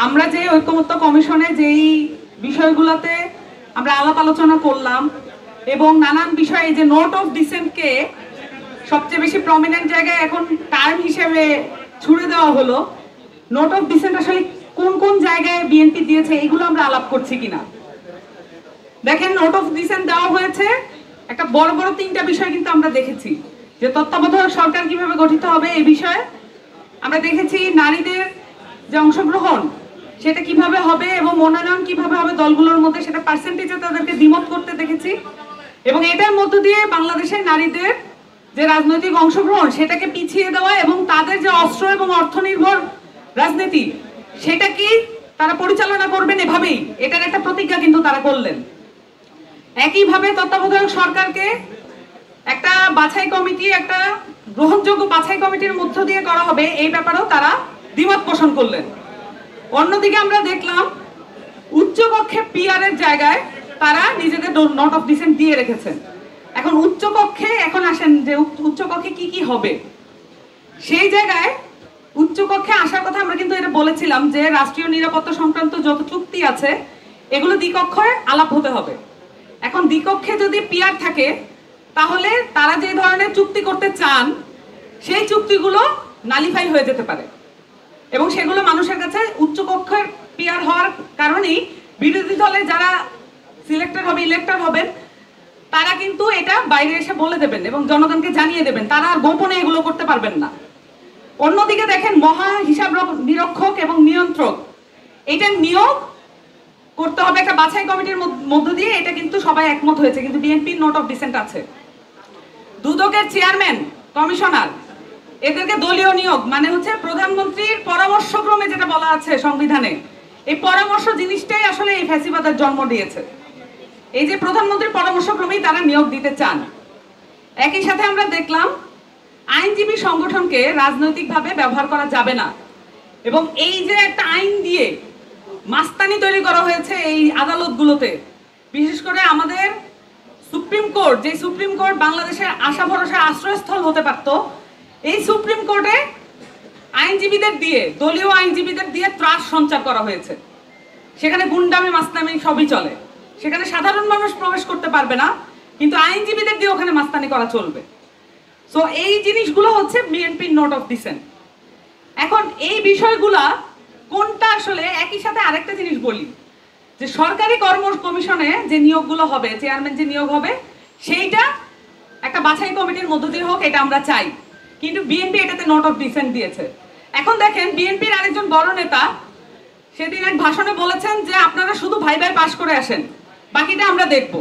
আমরা যে ঐকমত্য কমিশনে যেই বিষয়গুলোতে আমরা আলাপ আলোচনা করলাম এবং নানান বিষয়ে যে নোট অফ ডিসেন্টকে সবচেয়ে বেশি প্রমিনেন্ট জায়গায় এখন টার্ম হিসেবে ছুড়ে দেওয়া হলো, নোট অফ ডিসেন্ট আসলে কোন কোন জায়গায় বিএনপি দিয়েছে এইগুলো আমরা আলাপ করছি কিনা। দেখেন, নোট অফ ডিসেন্ট দেওয়া হয়েছে একটা বড় বড় তিনটা বিষয় কিন্তু আমরা দেখেছি, যে তত্ত্বাবধায়ক সরকার কিভাবে গঠিত হবে এই বিষয়ে আমরা দেখেছি, নারীদের যে অংশগ্রহণ সেটা কিভাবে হবে এবং মনোনয়ন কিভাবে হবে দলগুলোর মধ্যে সেটা পার্সেন্টেজে তাদেরকে দ্বিমত করতে দেখেছি, এবং এটার মধ্য দিয়ে বাংলাদেশের নারীদের যে রাজনৈতিক অংশগ্রহণ সেটাকে পিছিয়ে দেওয়া এবং তাদের যে অস্ত্র এবং অর্থনির্ভর রাজনীতি সেটা কি তারা পরিচালনা করবেন, এভাবেই এটার একটা প্রতিজ্ঞা কিন্তু তারা করলেন। একইভাবে তত্ত্বাবধায়ক সরকারকে একটা বাছাই কমিটি, একটা গ্রহণযোগ্য বাছাই কমিটির মধ্য দিয়ে করা হবে এই ব্যাপারেও তারা দ্বিমত পোষণ করলেন। অন্যদিকে আমরা দেখলাম উচ্চকক্ষে পিআর এর জায়গায় তারা নিজেদের নোট অফ ডিসেন্ট দিয়ে রেখেছেন। এখন উচ্চকক্ষে এখন আসেন যে উচ্চকক্ষে কি কি হবে। সেই জায়গায় উচ্চকক্ষে আসার কথা আমরা কিন্তু এটা বলেছিলাম যে রাষ্ট্রীয় নিরাপত্তা সংক্রান্ত যত চুক্তি আছে এগুলো দ্বিকক্ষে আলাপ হতে হবে। এখন দ্বিকক্ষে যদি পিআর থাকে তাহলে তারা যে ধরনের চুক্তি করতে চান সেই চুক্তিগুলো নালিফাই হয়ে যেতে পারে, এবং সেগুলো মানুষের কাছে উচ্চকক্ষের পিআর হওয়ার কারণেই বিরোধী দলে যারা সিলেক্টেড হবে, ইলেক্টেড হবেন, তারা কিন্তু এটা বাইরে এসে বলে দেবেন এবং জনগণকে জানিয়ে দেবেন, তারা আর গোপনে এগুলো করতে পারবেন না। অন্যদিকে দেখেন, মহা হিসাব নিরীক্ষক এবং নিয়ন্ত্রক এটা নিয়োগ করতে হবে একটা বাছাই কমিটির মধ্য দিয়ে, এটা কিন্তু সবাই একমত হয়েছে, কিন্তু বিএনপির নোট অফ ডিসেন্ট আছে। দুদকের চেয়ারম্যান, কমিশনার এদেরকে দলীয় নিয়োগ, মানে হচ্ছে প্রধানমন্ত্রীর পরামর্শক্রমে যেটা বলা আছে সংবিধানে, এই পরামর্শ জিনিসটাই আসলে এই ফ্যাসিবাদের জন্ম দিয়েছে। এই যে প্রধানমন্ত্রীর পরামর্শক্রমেই তারা নিয়োগ দিতে চান। একই সাথে আমরা দেখলাম আইনজীবী সংগঠনকে রাজনৈতিকভাবে ব্যবহার করা যাবে না, এবং এই যে একটা আইন দিয়ে মাস্তানি তৈরি করা হয়েছে এই আদালতগুলোতে, বিশেষ করে আমাদের সুপ্রিম কোর্ট, যে সুপ্রিম কোর্ট বাংলাদেশের আশা ভরসা আশ্রয়স্থল হতে পারত, এই সুপ্রিম কোর্টে আইনজীবীদের দিয়ে, দলীয় আইনজীবীদের দিয়ে ত্রাস সঞ্চার করা হয়েছে। সেখানে গুন্ডামি মাস্তানি সবই চলে, সেখানে সাধারণ মানুষ প্রবেশ করতে পারবে না, কিন্তু আইনজীবীদের দিয়ে ওখানে মাস্তানি করা চলবে। সো এই জিনিসগুলো হচ্ছে বিএনপির নোট অফ ডিসেন্ট। এখন এই বিষয়গুলা কোনটা আসলে, একই সাথে আরেকটা জিনিস বলি যে সরকারি কর্ম কমিশনে যে নিয়োগগুলো হবে, চেয়ারম্যান যে নিয়োগ হবে সেইটা একটা বাছাই কমিটির মধ্য দিয়ে হোক, এটা আমরা চাই, কিন্তু বিএনপি এটাতে নোট অফ ডিসেন্ট দিয়েছে। এখন দেখেন, বিএনপির আরেকজন বড় নেতা সেদিন এক ভাষণে বলেছেন যে আপনারা শুধু ভাই ভাই পাশ করে আসেন, বাকিটা আমরা দেখব।